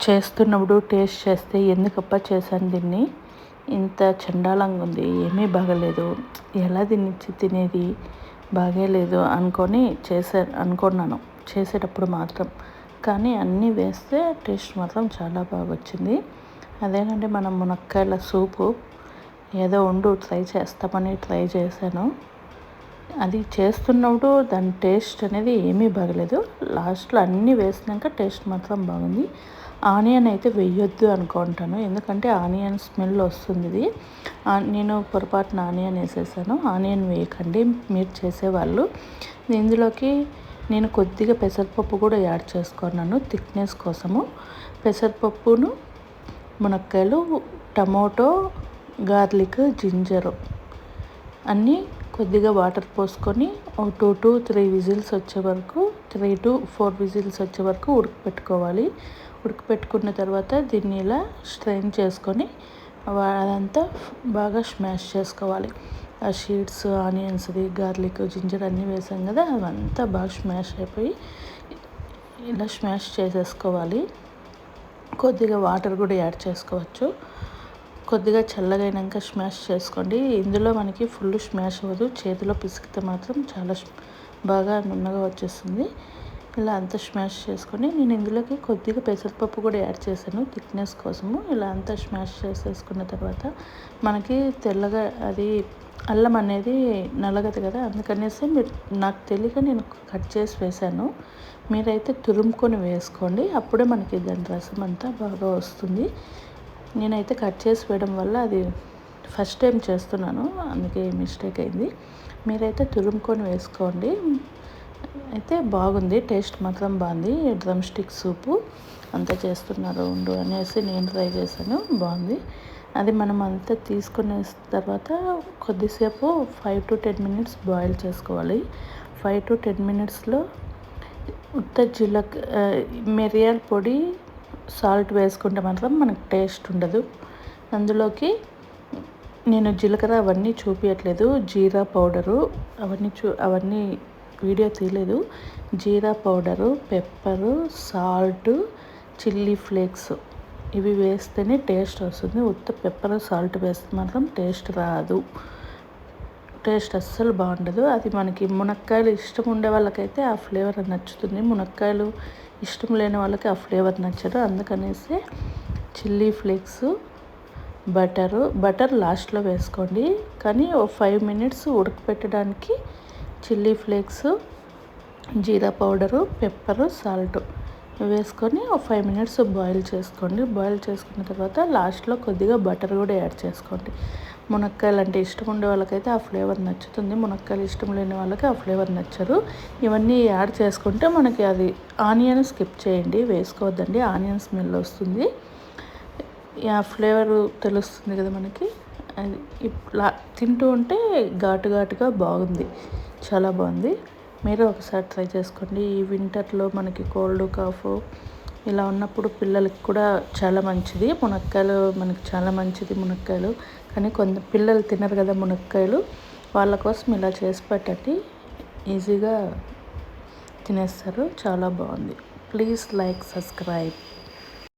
చేస్తున్నప్పుడు టేస్ట్ చేస్తే ఎందుకబ్బా చేశాను దీన్ని, ఇంత చండాలంగా ఉంది, ఏమీ బాగలేదు, ఎలా తినేది, బాగలేదు అనుకున్నాను చేసేటప్పుడు మాత్రం. కానీ అన్నీ వేస్తే టేస్ట్ మాత్రం చాలా బాగా వచ్చింది. అదేనంటే మనం మునక్కాయల సూపు ఏదో ట్రై చేస్తామని ట్రై చేశాను. అది చేస్తున్నప్పుడు దాని టేస్ట్ అనేది ఏమీ బాగలేదు. లాస్ట్లో అన్నీ వేసినాక టేస్ట్ మాత్రం బాగుంది. ఆనియన్ అయితే వేయొద్దు అనుకుంటాను, ఎందుకంటే ఆనియన్ స్మెల్ వస్తుంది. ఇది నేను పొరపాటున ఆనియన్ వేసేసాను. ఆనియన్ వేయకండి మీరు చేసేవాళ్ళు. ఇందులోకి నేను కొద్దిగా పెసరపప్పు కూడా యాడ్ చేసుకున్నాను థిక్నెస్ కోసము. పెసరపప్పును, మునక్కాయలు, టమోటో, గార్లిక్, జింజరు అన్నీ కొద్దిగా వాటర్ పోసుకొని 2 to 3 విజిల్స్ వచ్చే వరకు 3 to 4 విజిల్స్ వచ్చే వరకు ఉడకపెట్టుకోవాలి. ఉడకపెట్టుకున్న తర్వాత దీన్ని ఇలా స్ట్రెయిన్ చేసుకొని అదంతా బాగా స్మాష్ చేసుకోవాలి. ఆ షీడ్స్, ఆనియన్స్ది, గార్లిక్, జింజర్ అన్నీ వేసాం కదా, అవంతా బాగా స్మాష్ అయిపోయి ఇలా స్మాష్ చేసేసుకోవాలి. కొద్దిగా వాటర్ కూడా యాడ్ చేసుకోవచ్చు. కొద్దిగా చల్లగైనాక స్మాష్ చేసుకోండి. ఇందులో మనకి ఫుల్ స్మాష్ అవ్వదు, చేతిలో పిసికితే మాత్రం చాలా బాగా నున్నగా వచ్చేస్తుంది. ఇలా అంతా స్మాష్ చేసుకొని నేను ఇందులోకి కొద్దిగా పెసరపప్పు కూడా యాడ్ చేశాను థిక్నెస్ కోసము. ఇలా అంతా స్మాష్ చేసేసుకున్న తర్వాత మనకి తెల్లగా అది అల్లం అనేది నలగదు కదా, అందుకనేసి నాకు తెలియక నేను కట్ చేసి వేశాను. మీరైతే తురుముకొని వేసుకోండి, అప్పుడే మనకి దాని రసం అంతా బాగా వస్తుంది. నేనైతే కట్ చేసి వేయడం వల్ల అది ఫస్ట్ టైం చేస్తున్నాను, అందుకే మిస్టేక్ అయింది. మీరైతే తురుముకొని వేసుకోండి. అయితే బాగుంది, టేస్ట్ మాత్రం బాగుంది. డ్రమ్ స్టిక్ సూపు అంతా చేస్తున్నారు అనేసి నేను ట్రై చేశాను, బాగుంది. అది మనం అంతా తీసుకునే తర్వాత కొద్దిసేపు 5 to 10 minutes బాయిల్ చేసుకోవాలి. 5 to 10 minutesలో మిరియాల పొడి, సాల్ట్ వేసుకుంటే మాత్రం మనకు టేస్ట్ ఉండదు. అందులోకి నేను జీలకర్ర అవన్నీ చూపించట్లేదు, జీరా పౌడరు అవన్నీ వీడియో తీయలేదు. జీరా powder, pepper, salt, chilli flakes ఇవి వేస్తేనే టేస్ట్ వస్తుంది. ఉత్త పెప్పర్, సాల్ట్ వేస్తే మాత్రం టేస్ట్ రాదు, టేస్ట్ అస్సలు బాగుండదు. అది మనకి మునక్కాయలు ఇష్టం ఉండే వాళ్ళకైతే ఆ ఫ్లేవర్ నచ్చుతుంది, మునక్కాయలు ఇష్టం లేని వాళ్ళకి ఆ ఫ్లేవర్ నచ్చదు. అందుకనేసి చిల్లీ ఫ్లేక్స్, బటర్ లాస్ట్లో వేసుకోండి. కానీ 5 minutes ఉడకపెట్టడానికి చిల్లీ ఫ్లేక్స్, జీరా పౌడరు, పెప్పరు, సాల్ట్ వేసుకొని 5 minutes బాయిల్ చేసుకోండి. బాయిల్ చేసుకున్న తర్వాత లాస్ట్లో కొద్దిగా బటర్ కూడా యాడ్ చేసుకోండి. మునక్కాయలు అంటే ఇష్టం ఉండే వాళ్ళకైతే ఆ ఫ్లేవర్ నచ్చుతుంది, మునక్కాయలు ఇష్టం లేని వాళ్ళకి ఆ ఫ్లేవర్ నచ్చరు. ఇవన్నీ యాడ్ చేసుకుంటే మనకి అది ఆనియన్ స్కిప్ చేయండి, వేసుకోవద్దండి, ఆనియన్ స్మెల్ వస్తుంది. ఆ ఫ్లేవర్ తెలుస్తుంది కదా మనకి. అది తింటూ ఉంటే ఘాటుగా బాగుంది, చాలా బాగుంది. మీరు ఒకసారి ట్రై చేసుకోండి. ఈ వింటర్లో మనకి కోల్డ్, కాఫ్ ఇలా ఉన్నప్పుడు పిల్లలకి కూడా చాలా మంచిది మునక్కాయలు, మనకి చాలా మంచిది మునక్కాయలు. కానీ పిల్లలు తినరు కదా మునక్కాయలు, వాళ్ళ కోసం ఇలా చేసి పెట్టండి, ఈజీగా తినేస్తారు, చాలా బాగుంది. Please like, subscribe.